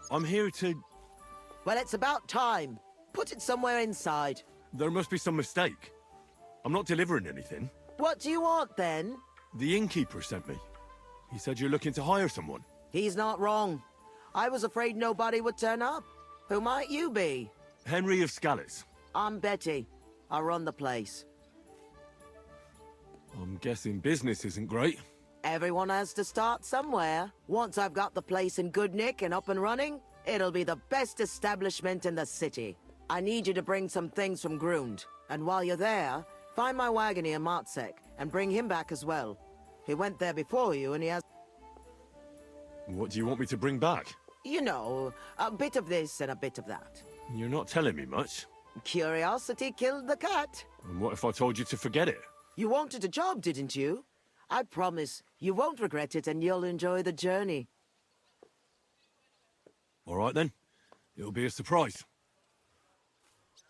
I'm here to... Well, it's about time. Put it somewhere inside. There must be some mistake. I'm not delivering anything. What do you want, then? The innkeeper sent me. He said you're looking to hire someone. He's not wrong. I was afraid nobody would turn up. Who might you be? Henry of Scallis. I'm Betty. I run the place. I'm guessing business isn't great. Everyone has to start somewhere. Once I've got the place in good nick and up and running, it'll be the best establishment in the city. I need you to bring some things from Grund. And while you're there, find my wagoner Matsek and bring him back as well. He went there before you and he has... What do you want me to bring back? You know, a bit of this and a bit of that. You're not telling me much. Curiosity killed the cat. And what if I told you to forget it? You wanted a job, didn't you? I promise you won't regret it and you'll enjoy the journey. All right then. It'll be a surprise.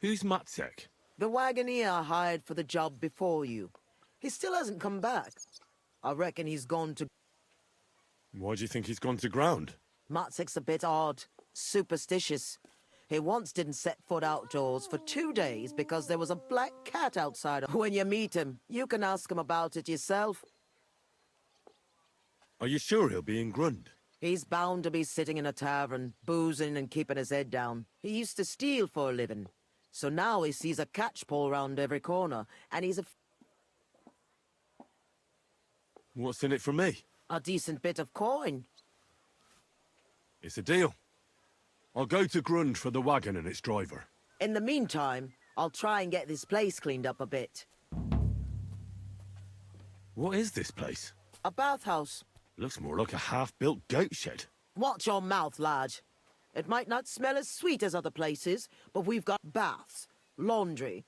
Who's Matsek? The wagoner I hired for the job before you. He still hasn't come back. I reckon he's gone to... Why do you think he's gone to ground? Matsek's a bit odd, superstitious. He once didn't set foot outdoors for 2 days because there was a black cat outside. When you meet him, you can ask him about it yourself. Are you sure he'll be in Grund? He's bound to be sitting in a tavern, boozing and keeping his head down. He used to steal for a living. So now he sees a catchpole round every corner, and he's What's in it for me? a decent bit of coin. It's a deal. I'll go to Grund for the wagon and its driver. In the meantime, I'll try and get this place cleaned up a bit. What is this place? A bathhouse. Looks more like a half-built goat shed. Watch your mouth, lad. It might not smell as sweet as other places, but we've got baths, laundry,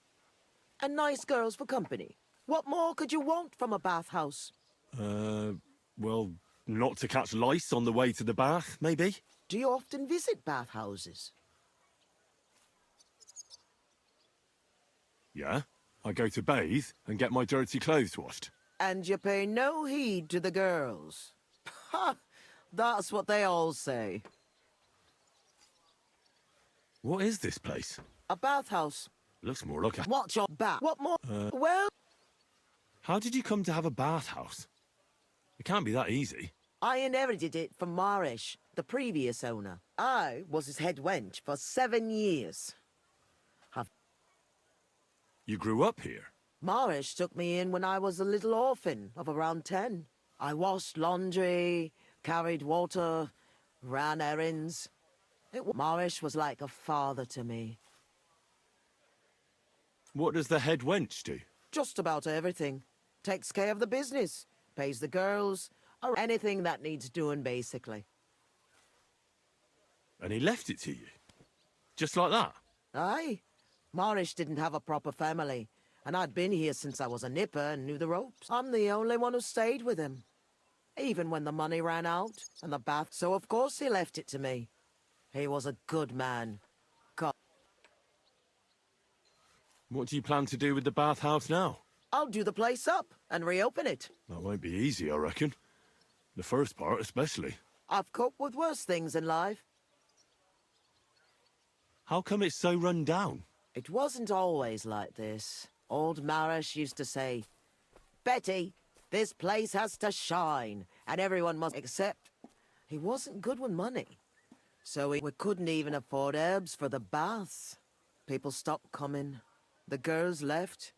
and nice girls for company. What more could you want from a bathhouse? Well, not to catch lice on the way to the bath, maybe? Do you often visit bathhouses? Yeah. I go to bathe and get my dirty clothes washed. And you pay no heed to the girls. Ha! That's what they all say. What is this place? A bathhouse. Looks more like a... Watch your back. What more? Well, How did you come to have a bathhouse? It can't be that easy. I inherited it from Marish, the previous owner. I was his head wench for 7 years. You grew up here? Marish took me in when I was a little orphan of around 10. I washed laundry, carried water, ran errands. Marish was like a father to me. What does the head wench do? Just about everything. Takes care of the business, pays the girls, or anything that needs doing, basically. And he left it to you? Just like that? Aye. Marish didn't have a proper family, and I'd been here since I was a nipper and knew the ropes. I'm the only one who stayed with him. Even when the money ran out, and the bath, so of course he left it to me. He was a good man. God. What do you plan to do with the bathhouse now? I'll do the place up and reopen it. That won't be easy, I reckon. The first part, especially. I've coped with worse things in life. How come it's so run down? It wasn't always like this. Old Marish used to say, Betty, this place has to shine, and everyone must accept. He wasn't good with money. So we couldn't even afford herbs for the baths. People stopped coming. The girls left.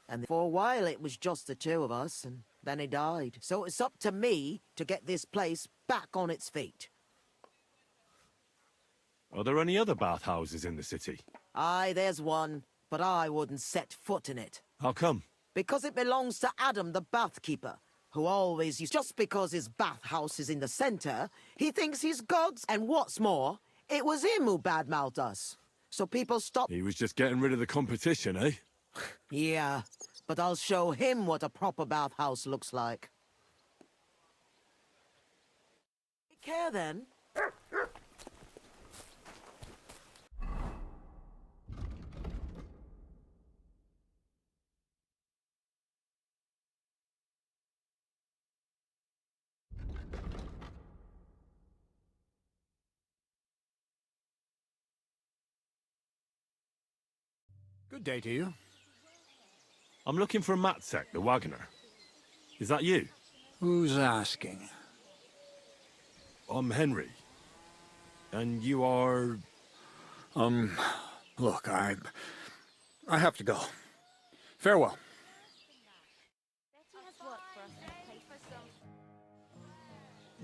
And for a while it was just the two of us, and then he died. So it's up to me to get this place back on its feet. Are there any other bathhouses in the city? Aye, there's one, but I wouldn't set foot in it. How come? Because it belongs to Adam, the bathkeeper, who always used... Just because his bathhouse is in the centre, he thinks he's God's. And what's more, it was him who badmouthed us. So people stopped... He was just getting rid of the competition, eh? Yeah, but I'll show him what a proper bathhouse looks like. Take care, then. Good day to you. I'm looking for Matsek, the wagoner. Is that you? Who's asking? I'm Henry. And you are... Look, I have to go. Farewell.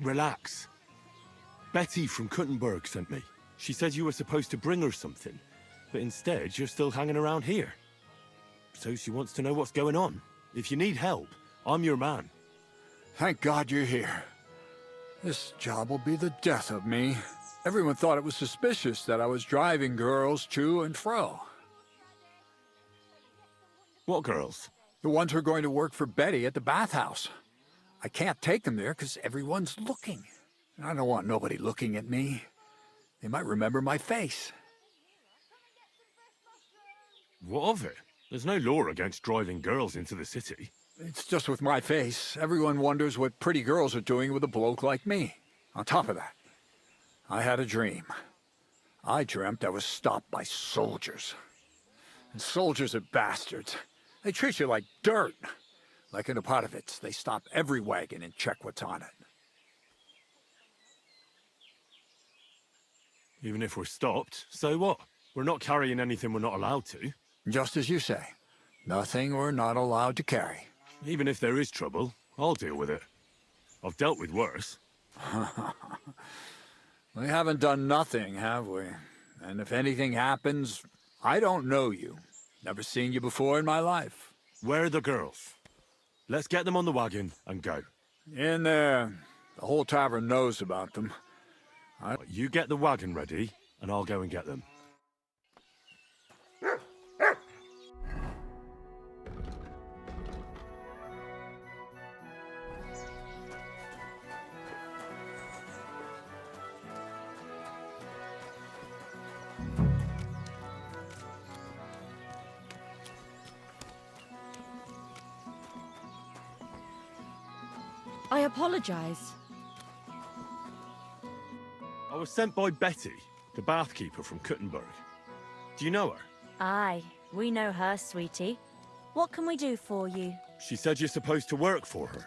Relax. Betty from Kutenberg sent me. She said you were supposed to bring her something, but instead you're still hanging around here. So she wants to know what's going on. If you need help, I'm your man. Thank God you're here. This job will be the death of me. Everyone thought it was suspicious that I was driving girls to and fro. What girls? The ones who are going to work for Betty at the bathhouse. I can't take them there because everyone's looking. And I don't want nobody looking at me. They might remember my face. What of it? There's no law against driving girls into the city. It's just with my face. Everyone wonders what pretty girls are doing with a bloke like me. On top of that, I had a dream. I dreamt I was stopped by soldiers. And soldiers are bastards. They treat you like dirt. Like in Apotovitz, they stop every wagon and check what's on it. Even if we're stopped, so what? We're not carrying anything we're not allowed to. Just as you say, nothing we're not allowed to carry. Even if there is trouble, I'll deal with it. I've dealt with worse. We haven't done nothing, have we? And if anything happens, I don't know you. Never seen you before in my life. Where are the girls? Let's get them on the wagon and go. In there. The whole tavern knows about them. You get the wagon ready, and I'll go and get them. I apologize. I was sent by Betty, the bathkeeper from Kutenberg. Do you know her? Aye, we know her, sweetie. What can we do for you? She said you're supposed to work for her,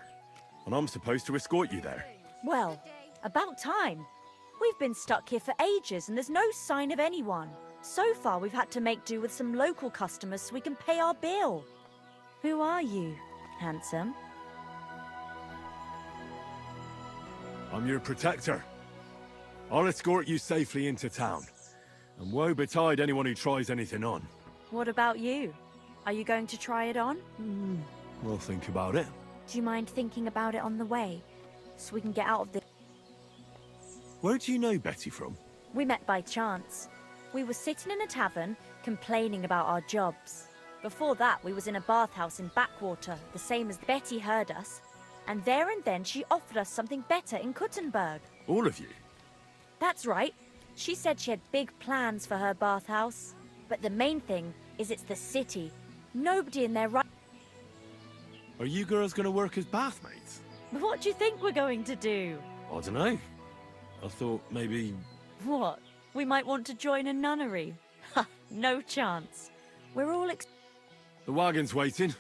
and I'm supposed to escort you there. Well, about time. We've been stuck here for ages and there's no sign of anyone. So far we've had to make do with some local customers so we can pay our bill. Who are you, handsome? I'm your protector. I'll escort you safely into town. And woe betide anyone who tries anything on. What about you? Are you going to try it on? We'll think about it. Do you mind thinking about it on the way? So we can get out of this. Where do you know Betty from? We met by chance. We were sitting in a tavern, complaining about our jobs. Before that, we was in a bathhouse in Backwater, the same as Betty heard us. And there and then she offered us something better in Kutenberg. All of you? That's right. She said she had big plans for her bathhouse. But the main thing is it's the city. Nobody in their right... Are you girls going to work as bathmaids? What do you think we're going to do? I don't know. I thought maybe... What? We might want to join a nunnery? Ha! No chance. We're all The wagon's waiting.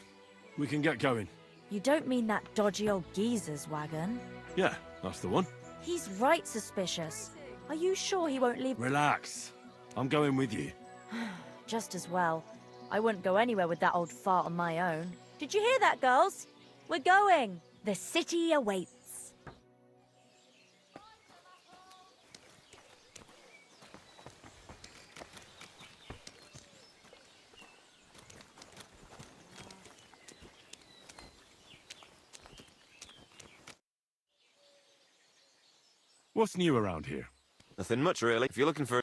We can get going. You don't mean that dodgy old geezer's wagon? Yeah, that's the one. He's right suspicious. Are you sure he won't leave? Relax. I'm going with you. Just as well. I wouldn't go anywhere with that old fart on my own. Did you hear that, girls? We're going. The city awaits. What's new around here? Nothing much, really. If you're looking for...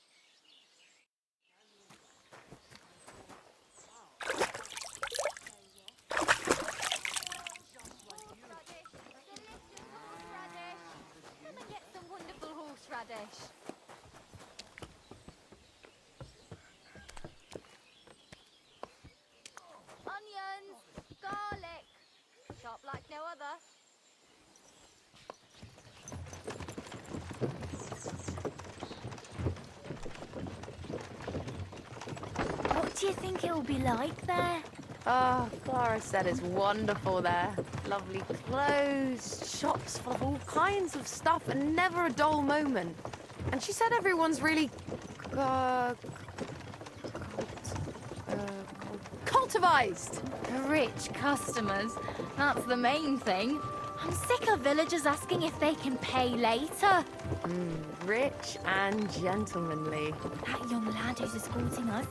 Onions, garlic, sharp like no other. do you think it will be like there? Oh, Clara said it's wonderful there. Lovely clothes, shops full of all kinds of stuff, and never a dull moment. And she said everyone's really cultivized. Rich customers. That's the main thing. I'm sick of villagers asking if they can pay later. Rich and gentlemanly. That young lad who's escorting us,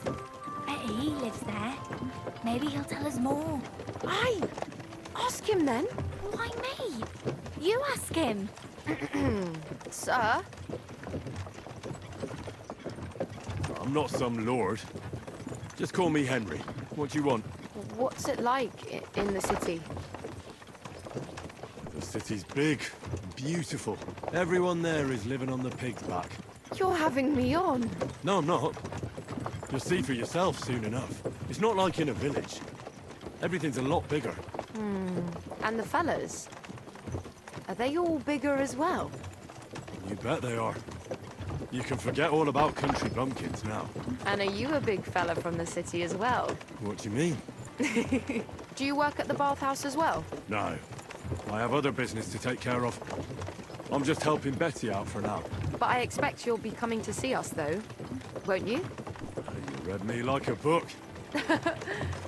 bet he lives there. Maybe he'll tell us more. Aye, ask him then. Why me? You ask him. Sir? I'm not some lord. Just call me Henry. What do you want? What's it like in the city? The city's big, beautiful. Everyone there is living on the pig's back. You're having me on. No, I'm not. You'll see for yourself soon enough. It's not like in a village. Everything's a lot bigger. And the fellas? Are they all bigger as well? You bet they are. You can forget all about country bumpkins now. And are you a big fella from the city as well? What do you mean? Do you work at the bathhouse as well? No. I have other business to take care of. I'm just helping Betty out for now. But I expect you'll be coming to see us, though. Won't you? You read me like a book.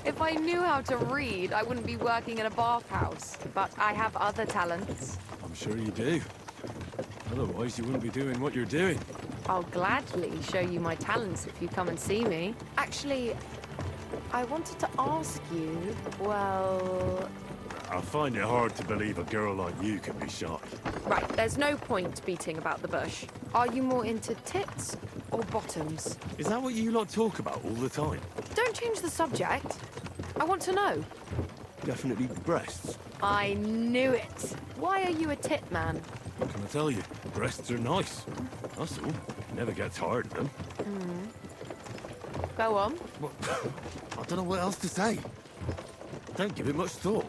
If I knew how to read, I wouldn't be working in a bathhouse. But I have other talents. I'm sure you do. Otherwise, you wouldn't be doing what you're doing. I'll gladly show you my talents if you come and see me. Actually, I wanted to ask you, well... I find it hard to believe a girl like you can be shy. Right, there's no point beating about the bush. Are you more into tits or bottoms? Is that what you lot talk about all the time? Don't change the subject. I want to know. Definitely breasts. I knew it. Why are you a tit man? What can I tell you? Breasts are nice. That's all. Never get tired of them. Go on. Well, I don't know what else to say. Don't give it much thought.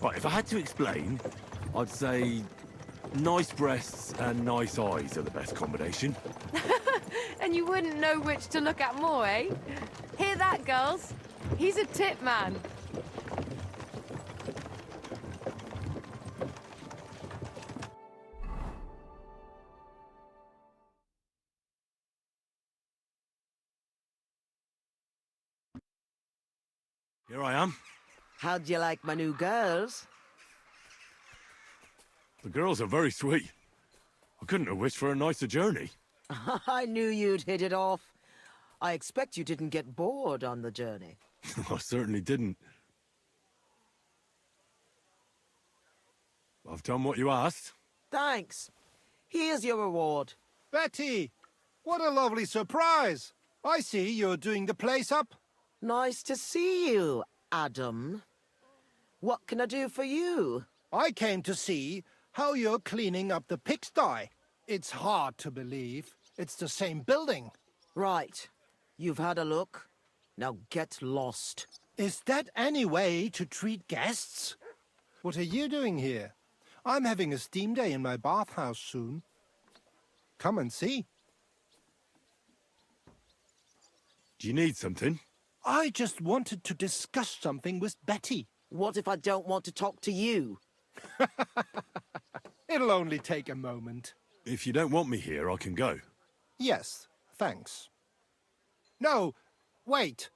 Right, if I had to explain, I'd say nice breasts and nice eyes are the best combination. And you wouldn't know which to look at more, eh? Hear that, girls? He's a tit man. Here I am. How'd you like my new girls? The girls are very sweet. I couldn't have wished for a nicer journey. I knew you'd hit it off. I expect you didn't get bored on the journey. I certainly didn't. I've done what you asked. Thanks. Here's your reward. Betty, what a lovely surprise. I see you're doing the place up. Nice to see you, Adam. What can I do for you? I came to see how you're cleaning up the pigsty. It's hard to believe. It's the same building. Right. You've had a look. Now get lost. Is that any way to treat guests? What are you doing here? I'm having a steam day in my bathhouse soon. Come and see. Do you need something? I just wanted to discuss something with Betty. What if I don't want to talk to you? It'll only take a moment. If you don't want me here, I can go. Yes, thanks. No, wait.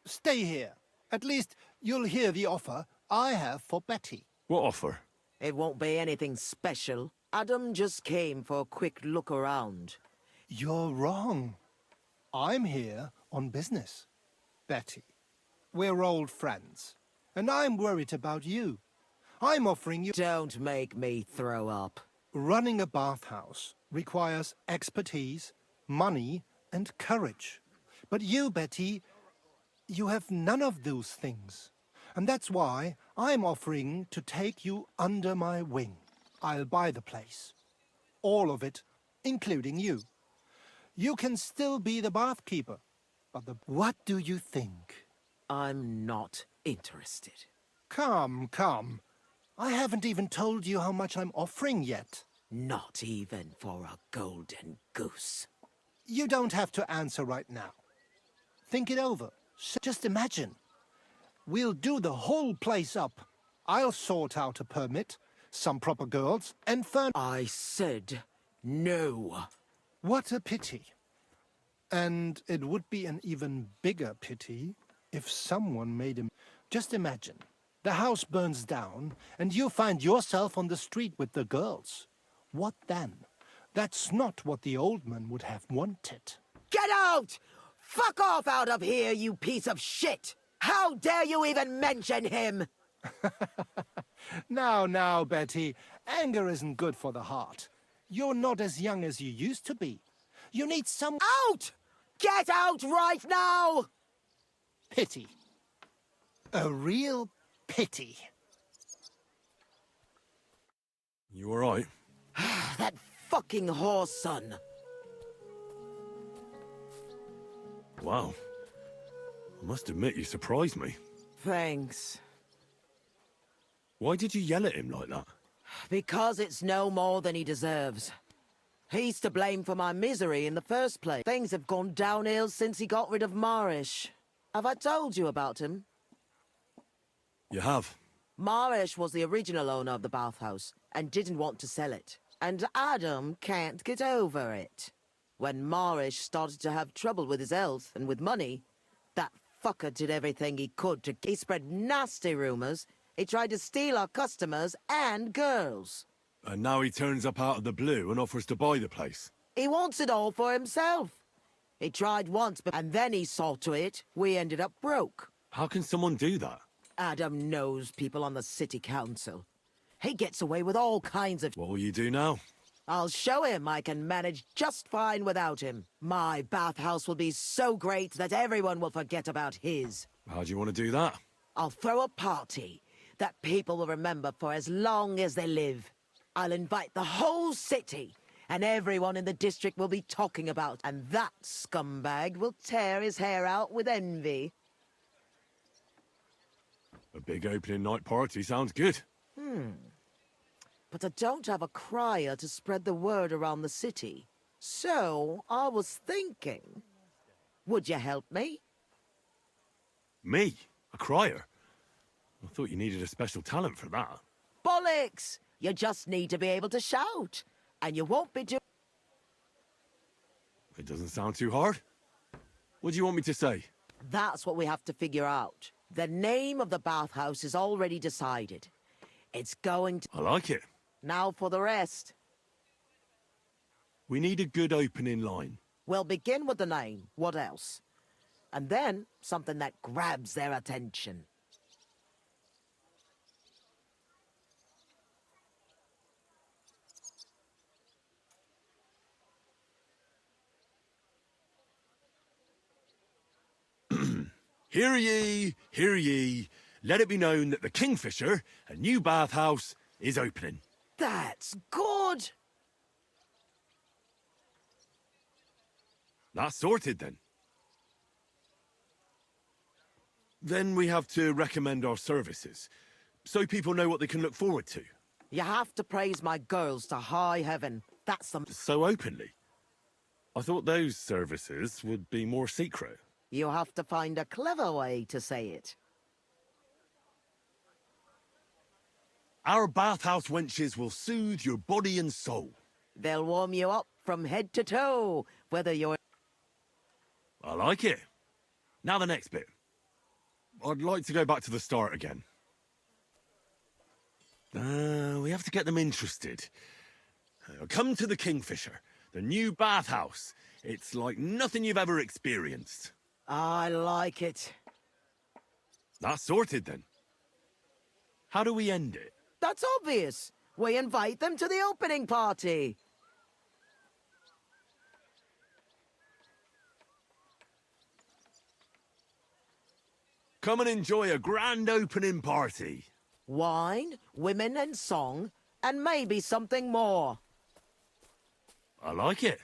Stay here. At least you'll hear the offer I have for Betty. What offer? It won't be anything special. Adam just came for a quick look around. You're wrong. I'm here on business. Betty, we're old friends, and I'm worried about you. I'm offering you... Don't make me throw up. Running a bathhouse requires expertise, money, and courage. But you, Betty, you have none of those things. And that's why I'm offering to take you under my wing. I'll buy the place. All of it, including you. You can still be the bathkeeper. But what do you think? I'm not interested. Come, come. I haven't even told you how much I'm offering yet. Not even for a golden goose. You don't have to answer right now. Think it over. Just imagine. We'll do the whole place up. I'll sort out a permit, some proper girls, and I said no. What a pity. And it would be an even bigger pity if someone made him... Just imagine. The house burns down, and you find yourself on the street with the girls. What then? That's not what the old man would have wanted. Get out! Fuck off out of here, you piece of shit! How dare you even mention him? Now, Betty. Anger isn't good for the heart. You're not as young as you used to be. You need some... Out! Get out right now! Pity. A real pity. You all right? That fucking whore's son. Wow. I must admit you surprised me. Thanks. Why did you yell at him like that? Because it's no more than he deserves. He's to blame for my misery in the first place. Things have gone downhill since he got rid of Marish. Have I told you about him? You have. Marish was the original owner of the bathhouse and didn't want to sell it. And Adam can't get over it. When Marish started to have trouble with his health and with money, that fucker did everything he could to... He spread nasty rumors. He tried to steal our customers and girls. And now he turns up out of the blue and offers to buy the place. He wants it all for himself. He tried once, and then he saw to it we ended up broke. How can someone do that? Adam knows people on the city council. He gets away with all kinds of... What will you do now? I'll show him I can manage just fine without him. My bathhouse will be so great that everyone will forget about his. How do you want to do that? I'll throw a party that people will remember for as long as they live. I'll invite the whole city, and everyone in the district will be talking about, and that scumbag will tear his hair out with envy. A big opening night party sounds good. But I don't have a crier to spread the word around the city. So, I was thinking, would you help me? Me? A crier? I thought you needed a special talent for that. Bollocks! You just need to be able to shout, and you won't be doing... It doesn't sound too hard. What do you want me to say? That's what we have to figure out. The name of the bathhouse is already decided. It's going to... I like it. Now for the rest. We need a good opening line. We'll begin with the name. What else? And then something that grabs their attention. Hear ye, hear ye. Let it be known that the Kingfisher, a new bathhouse, is opening. That's good! That's sorted then. Then we have to recommend our services, so people know what they can look forward to. You have to praise my girls to high heaven. That's the... So openly. I thought those services would be more secret. You have to find a clever way to say it. Our bathhouse wenches will soothe your body and soul. They'll warm you up from head to toe, whether you're... I like it. Now the next bit. I'd like to go back to the start again. We have to get them interested. Come to the Kingfisher, the new bathhouse. It's like nothing you've ever experienced. I like it. That's sorted then. How do we end it? That's obvious. We invite them to the opening party. Come and enjoy a grand opening party. Wine, women and song, and maybe something more. I like it.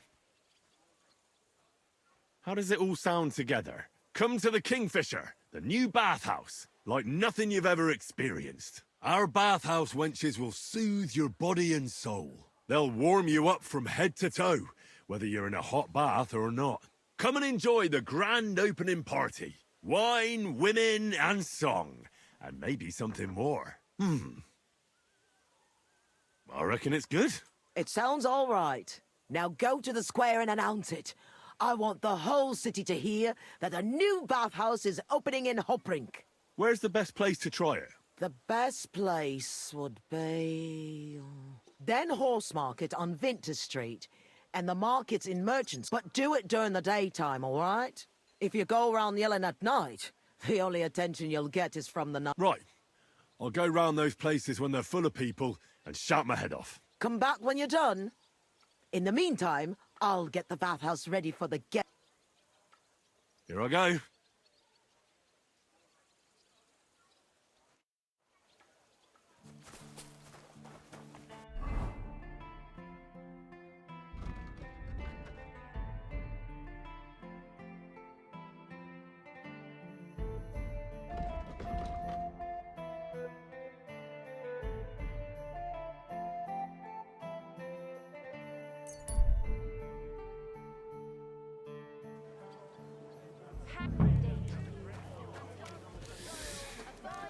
How does it all sound together? Come to the Kingfisher, the new bathhouse, like nothing you've ever experienced. Our bathhouse wenches will soothe your body and soul. They'll warm you up from head to toe, whether you're in a hot bath or not. Come and enjoy the grand opening party. Wine, women, and song. And maybe something more. I reckon it's good. It sounds all right. Now go to the square and announce it. I want the whole city to hear that a new bathhouse is opening in Hoprink. Where's the best place to try it? The best place would be... Den Horse Market on Vinter Street. And the markets in Merchants. But do it during the daytime, all right? If you go around yelling at night, the only attention you'll get is from the night. Right. I'll go round those places when they're full of people and shout my head off. Come back when you're done. In the meantime, I'll get the bathhouse ready for the guests. Here I go.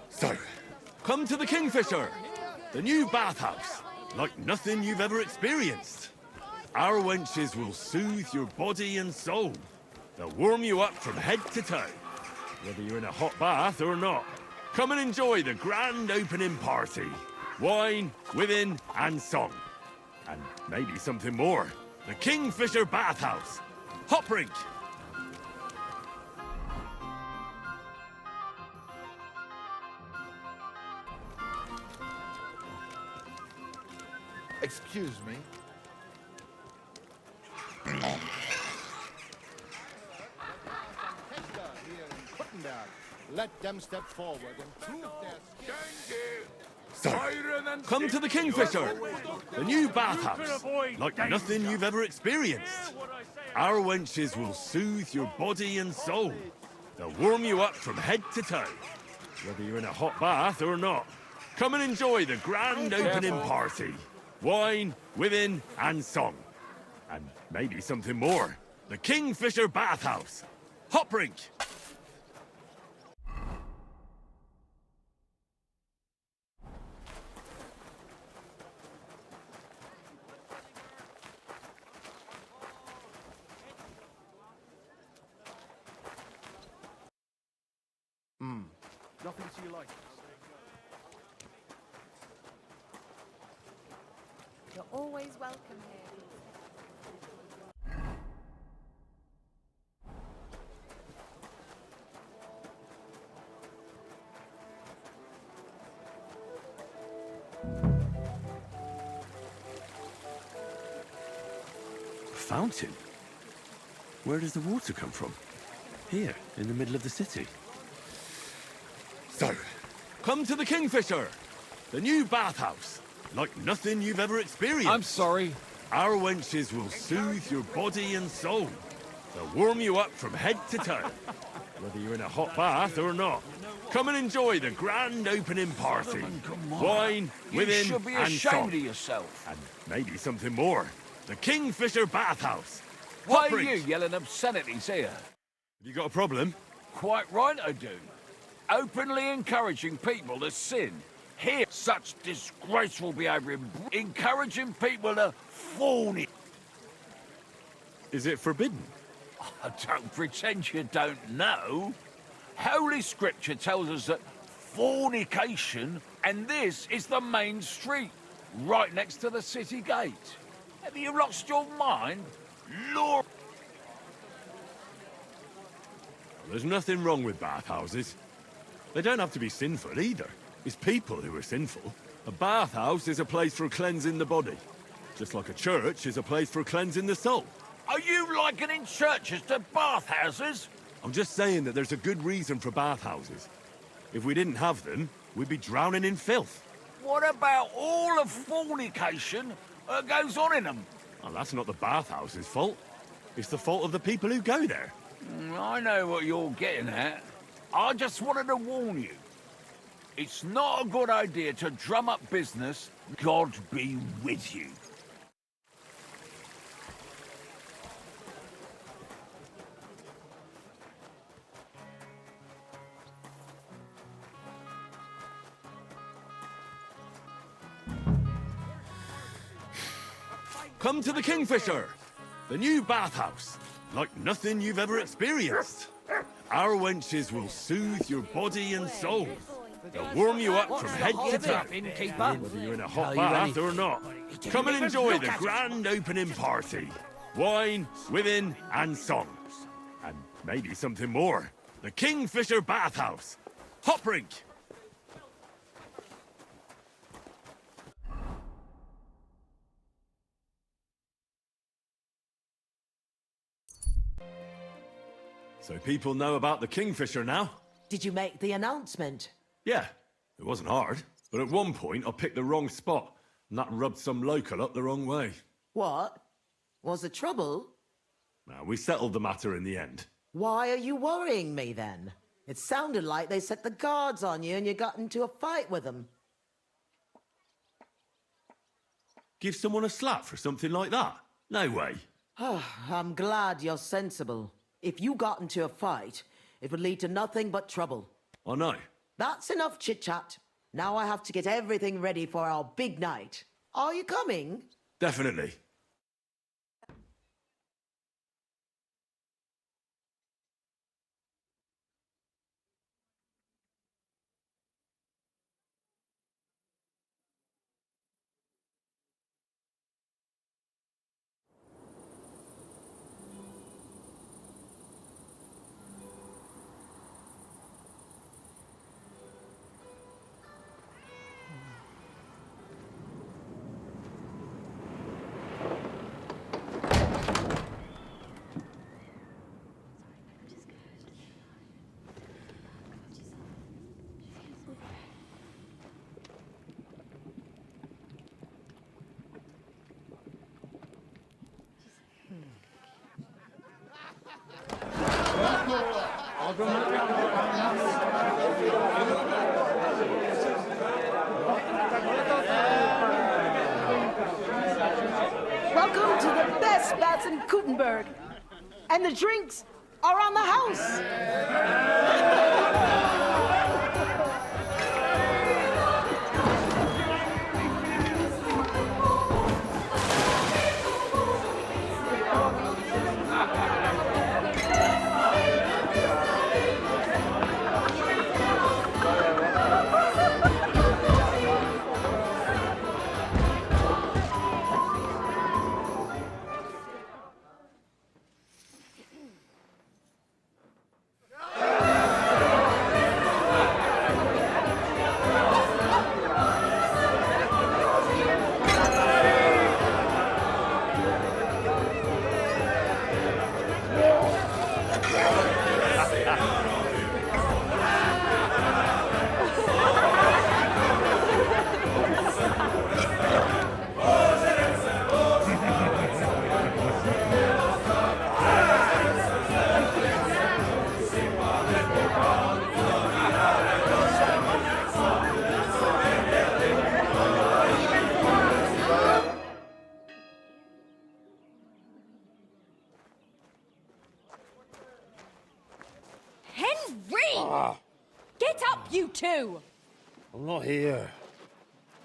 So, come to the Kingfisher, the new bathhouse, like nothing you've ever experienced. Our wenches will soothe your body and soul. They'll warm you up from head to toe, whether you're in a hot bath or not. Come and enjoy the grand opening party. Wine, women, and song. And maybe something more. The Kingfisher Bathhouse. Hoprink! Excuse me. Let them step forward and prove their So, come to the Kingfisher, the new bathhouse, like nothing you've ever experienced. Our wenches will soothe your body and soul. They'll warm you up from head to toe, whether you're in a hot bath or not. Come and enjoy the grand opening party. Wine, women, and song. And maybe something more. The Kingfisher Bathhouse. Hoprink! nothing to your liking. You're always welcome here. A fountain? Where does the water come from? Here, in the middle of the city. So, come to the Kingfisher, the new bathhouse, like nothing you've ever experienced. I'm sorry. Our wenches will soothe your body and soul. They'll warm you up from head to toe, whether you're in a hot bath or not. Come and enjoy the grand opening party. Wine, women, You should be and ashamed song. of yourself. And maybe something more. The Kingfisher Bathhouse. Why are Hoprink. you yelling obscenities here? Have you got a problem? Quite right I do. Openly encouraging people to sin. Here, such disgraceful behaviour. Encouraging people to fawn. Is it forbidden? I don't pretend you don't know. Holy Scripture tells us that fornication, and this is the main street, right next to the city gate. Have you lost your mind? Lord. There's nothing wrong with bathhouses. They don't have to be sinful either. It's people who are sinful. A bathhouse is a place for cleansing the body, just like a church is a place for cleansing the soul. Are you likening churches to bathhouses? I'm just saying that there's a good reason for bathhouses. If we didn't have them, we'd be drowning in filth. What about all the fornication that goes on in them? Well, that's not the bathhouse's fault. It's the fault of the people who go there. I know what you're getting at. I just wanted to warn you. It's not a good idea to drum up business. God be with you. Come to the Kingfisher, the new bathhouse, like nothing you've ever experienced. Our wenches will soothe your body and soul. They'll warm you up from head to toe, whether you're in a hot bath or not. Come and enjoy the grand opening party. Wine, women, and songs. And maybe something more. The Kingfisher Bathhouse. Hop rink. So people know about the Kingfisher now? Did you make the announcement? Yeah, it wasn't hard. But at one point, I picked the wrong spot, and that rubbed some local up the wrong way. What? Was there trouble? Now, we settled the matter in the end. Why are you worrying me then? It sounded like they set the guards on you and you got into a fight with them. Give someone a slap for something like that? No way. I'm glad you're sensible. If you got into a fight, it would lead to nothing but trouble. I know. That's enough chit-chat. Now I have to get everything ready for our big night. Are you coming? Definitely. Welcome to the best baths in Kutenberg. And the drinks are on the house. Get up, you two! I'm not here.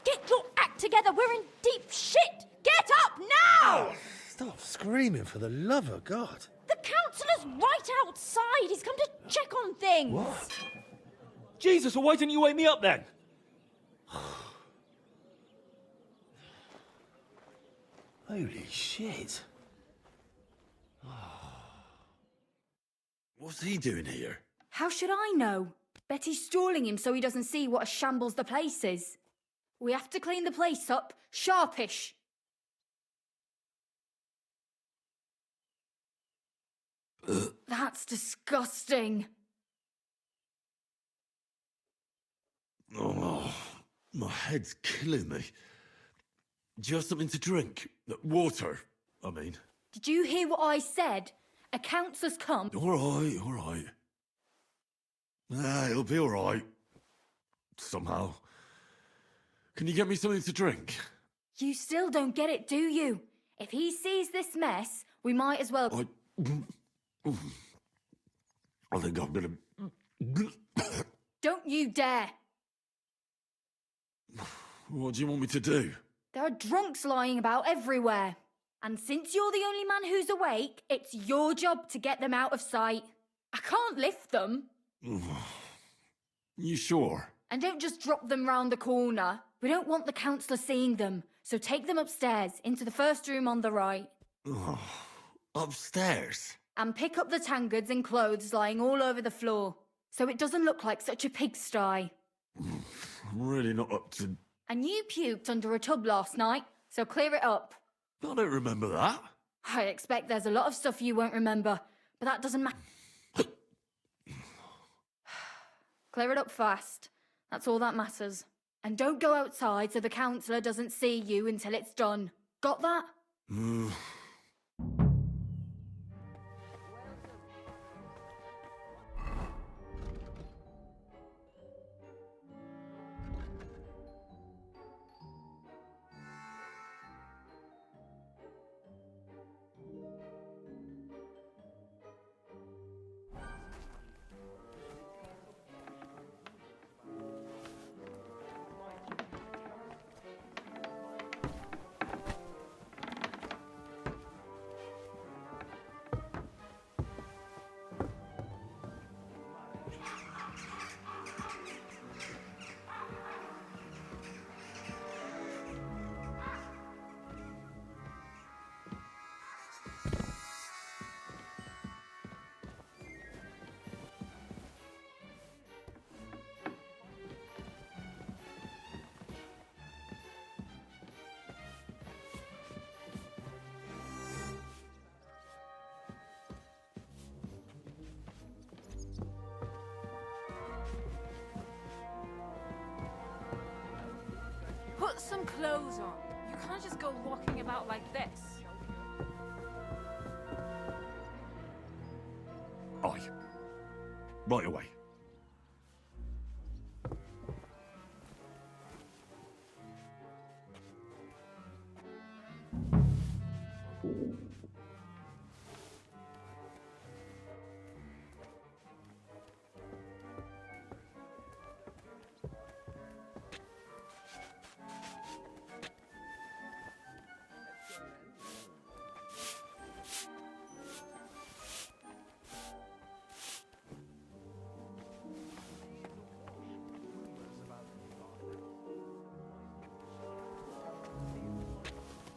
Get your act together, we're in deep shit! Get up now! Stop screaming, for the love of God. The councillor's right outside. He's come to check on things. What? Jesus, well, why didn't you wake me up then? Holy shit. What's he doing here? How should I know? Betty's stalling him so he doesn't see what a shambles the place is. We have to clean the place up, sharpish. That's disgusting. Oh, my head's killing me. Do you have something to drink? Water, I mean. Did you hear what I said? A councillor's come. All right. It'll be all right. Somehow. Can you get me something to drink? You still don't get it, do you? If he sees this mess, we might as well... I think I'm gonna... Don't you dare! What do you want me to do? There are drunks lying about everywhere. And since you're the only man who's awake, it's your job to get them out of sight. I can't lift them. You sure? And don't just drop them round the corner. We don't want the counsellor seeing them, so take them upstairs into the first room on the right. Upstairs? And pick up the tankards and clothes lying all over the floor, so it doesn't look like such a pigsty. I'm really not up to... And you puked under a tub last night, so clear it up. I don't remember that. I expect there's a lot of stuff you won't remember, but that doesn't matter. Clear it up fast. That's all that matters. And don't go outside so the counsellor doesn't see you until it's done. Got that? Put some clothes on. You can't just go walking about like this. Aye. Right away.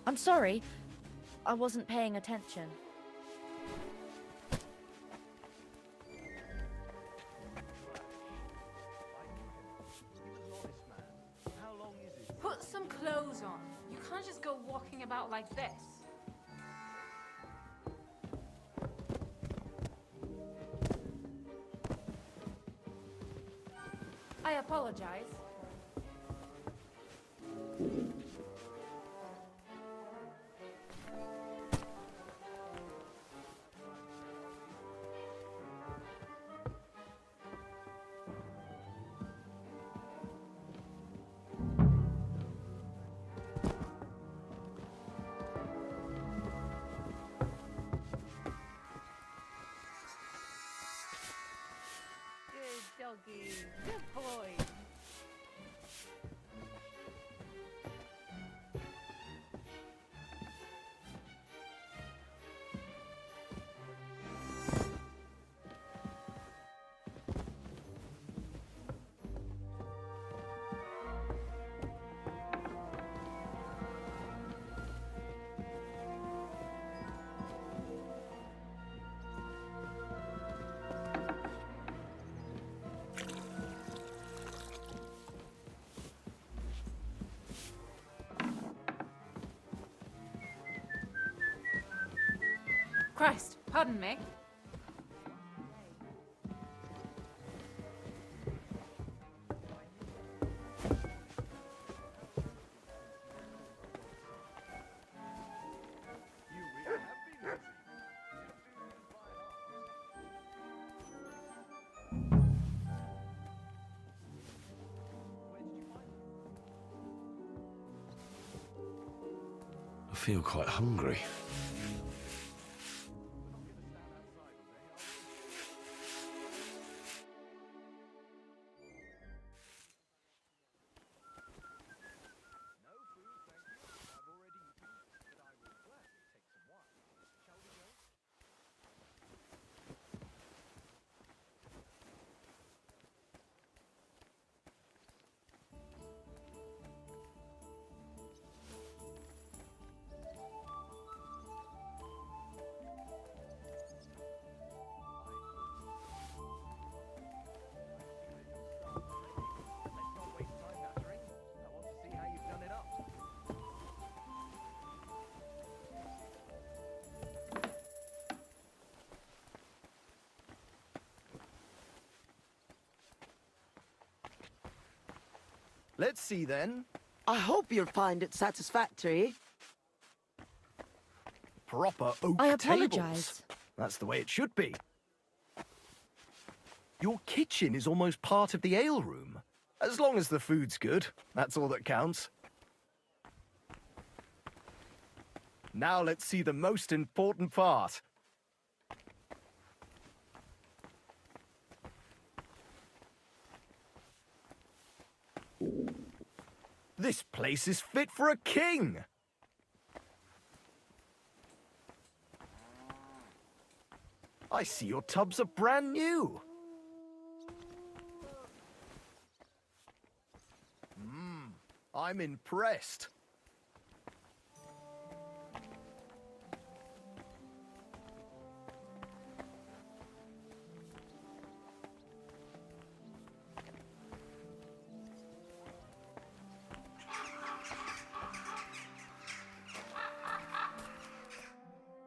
I'm sorry. I wasn't paying attention. Put some clothes on. You can't just go walking about like this. I apologize. Doggy, good boy. Christ, pardon me. I feel quite hungry. Let's see then. I hope you'll find it satisfactory. Proper oak I tables. apologize. That's the way it should be. Your kitchen is almost part of the ale room. As long as the food's good, that's all that counts. Now let's see the most important part. This place is fit for a king! I see your tubs are brand new. I'm impressed.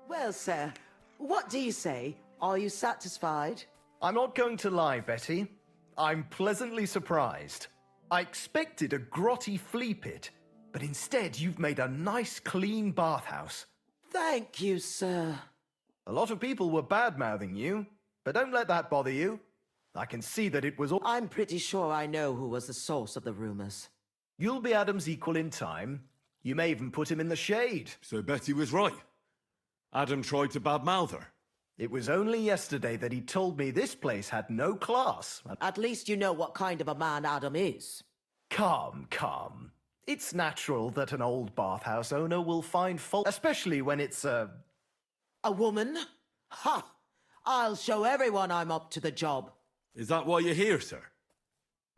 Well, sir, what do you say? Are you satisfied? I'm not going to lie, Betty. I'm pleasantly surprised. I expected a grotty flea pit, but instead you've made a nice, clean bathhouse. Thank you, sir. A lot of people were bad-mouthing you, but don't let that bother you. I can see that it was all... I'm pretty sure I know who was the source of the rumors. You'll be Adam's equal in time. You may even put him in the shade. So Betty was right. Adam tried to badmouth her. It was only yesterday that he told me this place had no class. At least you know what kind of a man Adam is. Calm. It's natural that an old bathhouse owner will find fault, especially when it's a woman? Ha! I'll show everyone I'm up to the job. Is that why you're here, sir?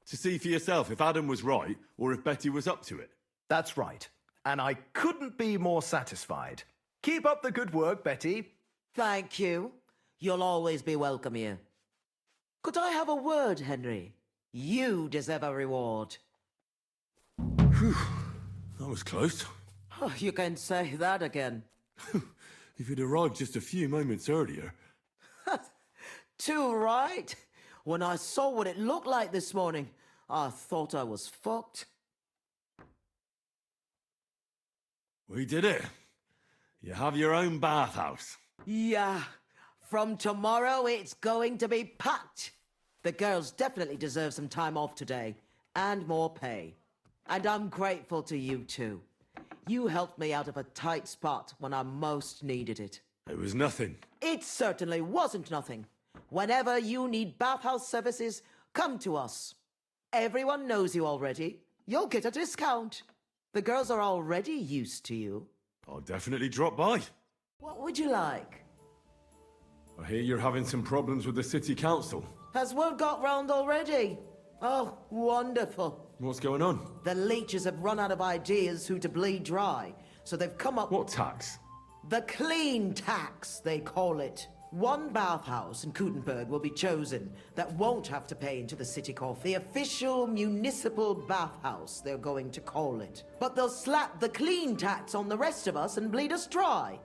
To see for yourself if Adam was right or if Betty was up to it? That's right. And I couldn't be more satisfied. Keep up the good work, Betty. Thank you. You'll always be welcome here. Could I have a word, Henry? You deserve a reward. Whew. That was close. Oh, you can say that again. If you'd arrived just a few moments earlier... Too right. When I saw what it looked like this morning, I thought I was fucked. We did it. You have your own bathhouse. Yeah. From tomorrow, it's going to be packed. The girls definitely deserve some time off today, and more pay. And I'm grateful to you too. You helped me out of a tight spot when I most needed it. It was nothing. It certainly wasn't nothing. Whenever you need bathhouse services, come to us. Everyone knows you already. You'll get a discount. The girls are already used to you. I'll definitely drop by. What would you like? I hear you're having some problems with the city council. Has word got round already? Oh, wonderful. What's going on? The leeches have run out of ideas who to bleed dry, so they've come up... What tax? The clean tax, they call it. One bathhouse in Kutenberg will be chosen that won't have to pay into the city coffers. The official municipal bathhouse, they're going to call it. But they'll slap the clean tax on the rest of us and bleed us dry.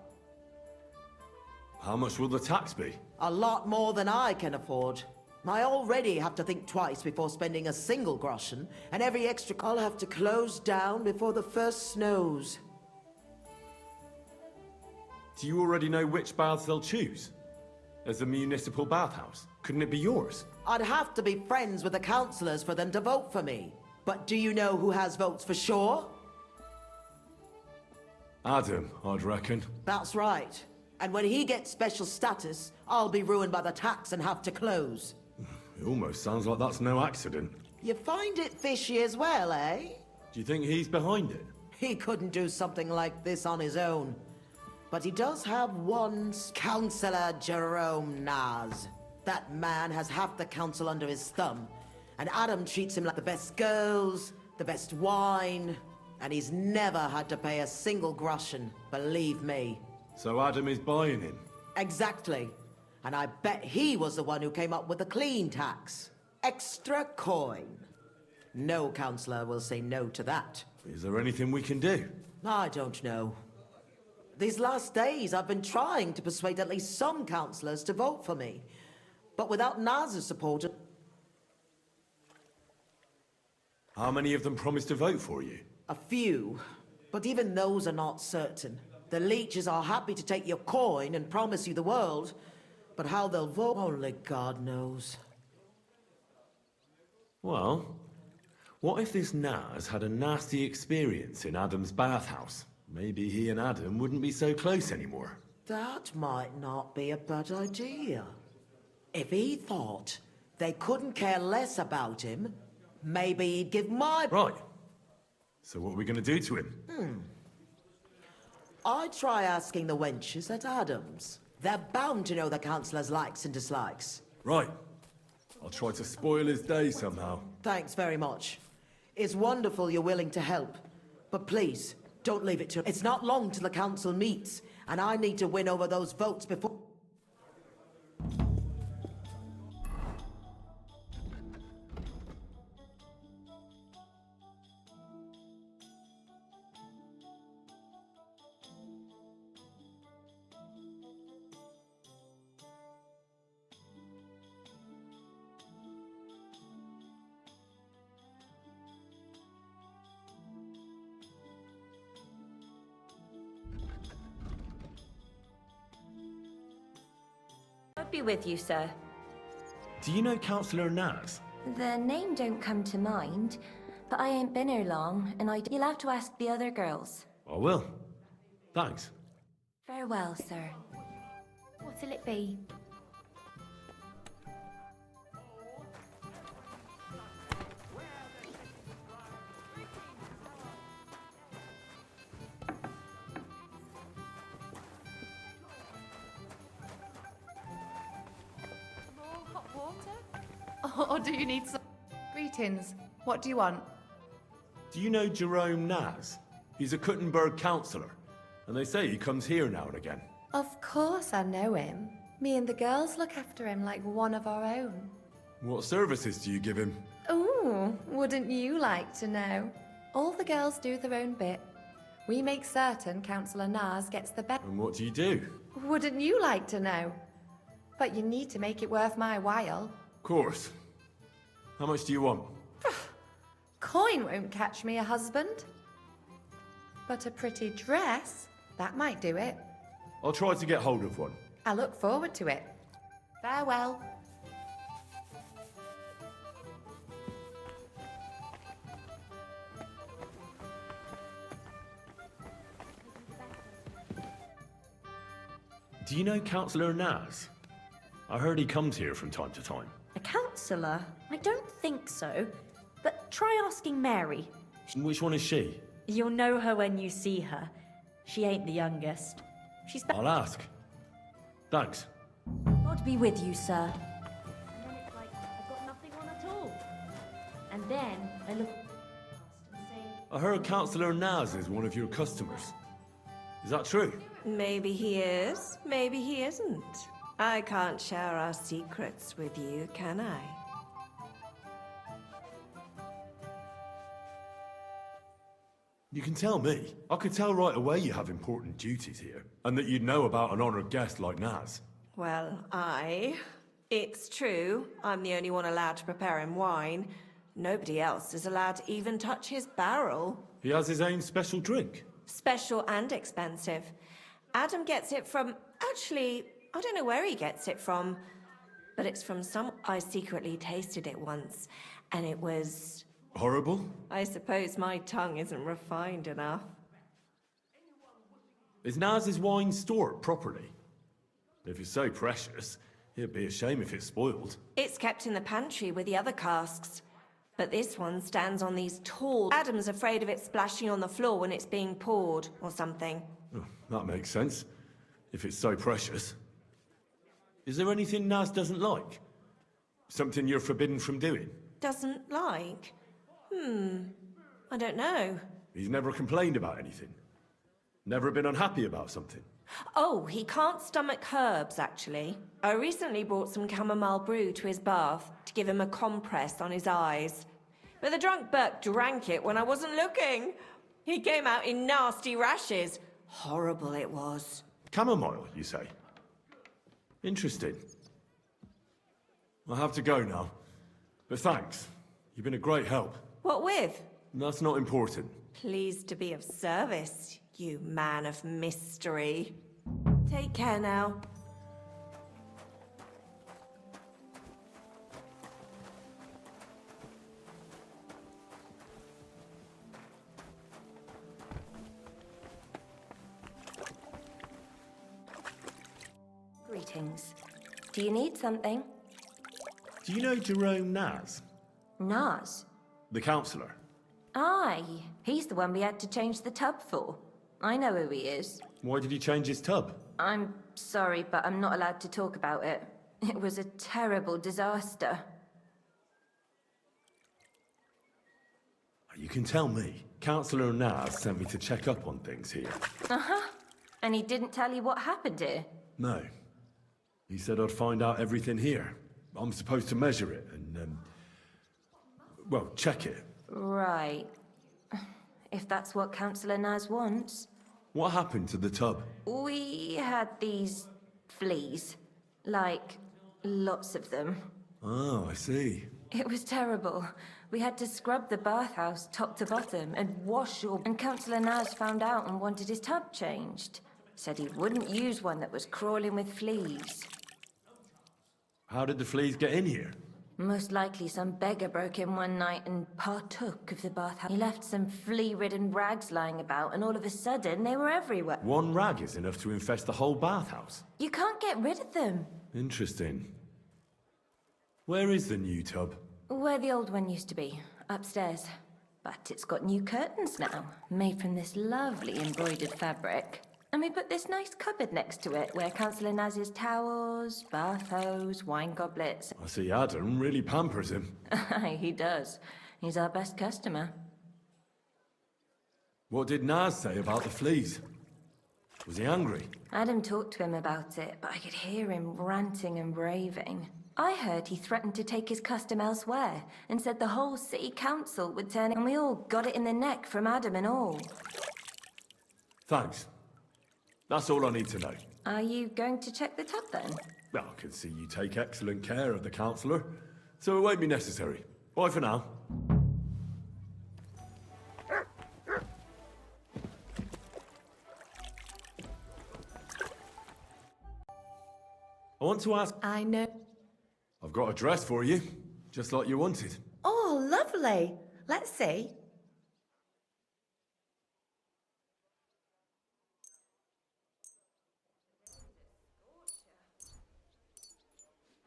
How much will the tax be? A lot more than I can afford. I already have to think twice before spending a single groschen, and every extra I'll have to close down before the first snows. Do you already know which baths they'll choose? As a municipal bathhouse, couldn't it be yours? I'd have to be friends with the councillors for them to vote for me. But do you know who has votes for sure? Adam, I'd reckon. That's right. And when he gets special status, I'll be ruined by the tax and have to close. It almost sounds like that's no accident. You find it fishy as well, eh? Do you think he's behind it? He couldn't do something like this on his own. But he does have one Councillor Jerome Naz. That man has half the council under his thumb. And Adam treats him like the best girls, the best wine. And he's never had to pay a single groschen, believe me. So Adam is buying him? Exactly. And I bet he was the one who came up with the clean tax. Extra coin. No councillor will say no to that. Is there anything we can do? I don't know. These last days, I've been trying to persuade at least some councillors to vote for me. But without Naz's support... How many of them promised to vote for you? A few, but even those are not certain. The leeches are happy to take your coin and promise you the world, but how they'll vote, only God knows. Well, what if this Naz had a nasty experience in Adam's bathhouse? Maybe he and Adam wouldn't be so close anymore. That might not be a bad idea. If he thought they couldn't care less about him, maybe he'd give my... Right. So what are we going to do to him? I'd try asking the wenches at Adam's. They're bound to know the councillor's likes and dislikes. Right. I'll try to spoil his day somehow. Thanks very much. It's wonderful you're willing to help. But please, don't leave it to... It's not long till the council meets, and I need to win over those votes before... I'd be with you, sir. Do you know Councillor Naz? The name don't come to mind, but I ain't been here long, and you'll have to ask the other girls. I will. Thanks. Farewell, sir. What'll it be? Or do you need some... Greetings. What do you want? Do you know Jerome Naz? He's a Kutenberg councillor, and they say he comes here now and again. Of course I know him. Me and the girls look after him like one of our own. What services do you give him? Ooh, wouldn't you like to know? All the girls do their own bit. We make certain Councillor Naz gets the best. And what do you do? Wouldn't you like to know? But you need to make it worth my while. Of course. How much do you want? Coin won't catch me a husband. But a pretty dress, that might do it. I'll try to get hold of one. I look forward to it. Farewell. Do you know Councillor Naz? I heard he comes here from time to time. A councillor? I don't think so. But try asking Mary. Which one is she? You'll know her when you see her. She ain't the youngest. She's... I'll ask. Thanks. God be with you, sir. And then it's like, I've got nothing on at all. And then I look and say... I heard Councillor Naz is one of your customers. Is that true? Maybe he is, maybe he isn't. I can't share our secrets with you, can I? You can tell me. I could tell right away you have important duties here, and that you'd know about an honoured guest like Naz. Well, it's true. I'm the only one allowed to prepare him wine. Nobody else is allowed to even touch his barrel. He has his own special drink. Special and expensive. Adam gets it from... Actually, I don't know where he gets it from, but it's from some... I secretly tasted it once, and it was... Horrible? I suppose my tongue isn't refined enough. Is Naz's wine stored properly? If it's so precious, it'd be a shame if it's spoiled. It's kept in the pantry with the other casks, but this one stands on these tall... Adam's afraid of it splashing on the floor when it's being poured, or something. Oh, that makes sense, if it's so precious. Is there anything Naz doesn't like? Something you're forbidden from doing? Doesn't like? I don't know. He's never complained about anything? Never been unhappy about something? Oh, he can't stomach herbs, actually. I recently brought some chamomile brew to his bath to give him a compress on his eyes. But the drunk Burke drank it when I wasn't looking. He came out in nasty rashes. Horrible it was. Chamomile, you say? Interesting. I'll have to go now. But thanks. You've been a great help. What with? That's not important. Pleased to be of service, you man of mystery. Take care now. Greetings. Do you need something? Do you know Jerome Naz, Nas? the councillor? Aye, he's the one we had to change the tub for. I know who he is. Why did he change his tub? I'm sorry, but I'm not allowed to talk about it. It was a terrible disaster. You can tell me. Councillor Naz sent me to check up on things here. Uh-huh. And he didn't tell you what happened here? No. He said I'd find out everything here. I'm supposed to measure it and, well, check it. Right. If that's what Councillor Naz wants. What happened to the tub? We had these fleas. Like, lots of them. Oh, I see. It was terrible. We had to scrub the bathhouse top to bottom and wash all... And Councillor Naz found out and wanted his tub changed. Said he wouldn't use one that was crawling with fleas. How did the fleas get in here? Most likely some beggar broke in one night and partook of the bathhouse. He left some flea-ridden rags lying about, and all of a sudden they were everywhere. One rag is enough to infest the whole bathhouse. You can't get rid of them. Interesting. Where is the new tub? Where the old one used to be, upstairs. But it's got new curtains now, made from this lovely embroidered fabric. And we put this nice cupboard next to it, where Councillor Naz's towels, bath hose, wine goblets... I see Adam really pampers him. He does. He's our best customer. What did Naz say about the fleas? Was he angry? Adam talked to him about it, but I could hear him ranting and raving. I heard he threatened to take his custom elsewhere, and said the whole city council would turn it, and we all got it in the neck from Adam and all. Thanks. That's all I need to know. Are you going to check the tub then? Well, I can see you take excellent care of the councillor, so it won't be necessary. Bye for now. I want to ask... I know. I've got a dress for you, just like you wanted. Oh, lovely. Let's see.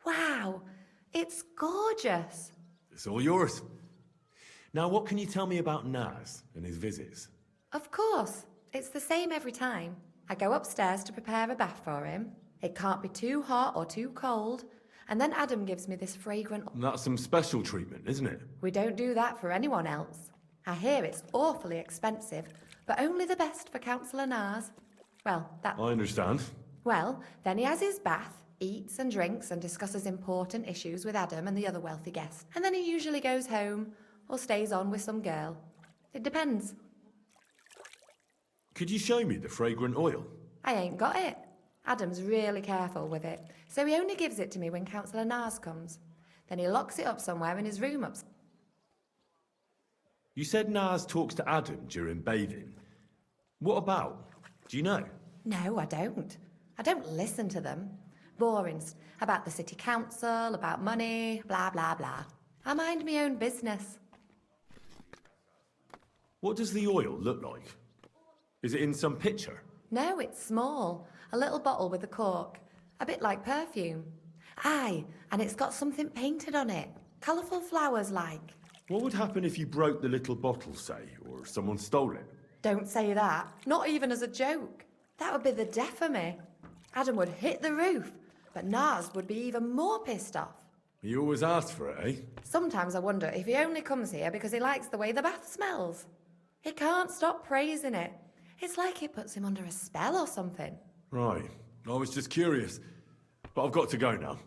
Wow, it's gorgeous. It's all yours. Now, what can you tell me about Naz and his visits? Of course. It's the same every time. I go upstairs to prepare a bath for him. It can't be too hot or too cold. And then Adam gives me this fragrant... That's some special treatment, isn't it? We don't do that for anyone else. I hear it's awfully expensive, but only the best for Councillor Naz. Well, that... I understand. Well, then he has his bath, eats and drinks and discusses important issues with Adam and the other wealthy guests. And then he usually goes home or stays on with some girl. It depends. Could you show me the fragrant oil? I ain't got it. Adam's really careful with it, so he only gives it to me when Councillor Naz comes. Then he locks it up somewhere in his room upstairs. You said Naz talks to Adam during bathing. What about? Do you know? No, I don't. I don't listen to them. Boring. About the city council, about money, blah, blah, blah. I mind my own business. What does the oil look like? Is it in some pitcher? No, it's small. A little bottle with a cork. A bit like perfume. Aye, and it's got something painted on it. Colourful flowers like. What would happen if you broke the little bottle, say, or someone stole it? Don't say that. Not even as a joke. That would be the death of me. Adam would hit the roof, but Naz would be even more pissed off. He always asks for it, eh? Sometimes I wonder if he only comes here because he likes the way the bath smells. He can't stop praising it. It's like it puts him under a spell or something. Right. I was just curious. But I've got to go now.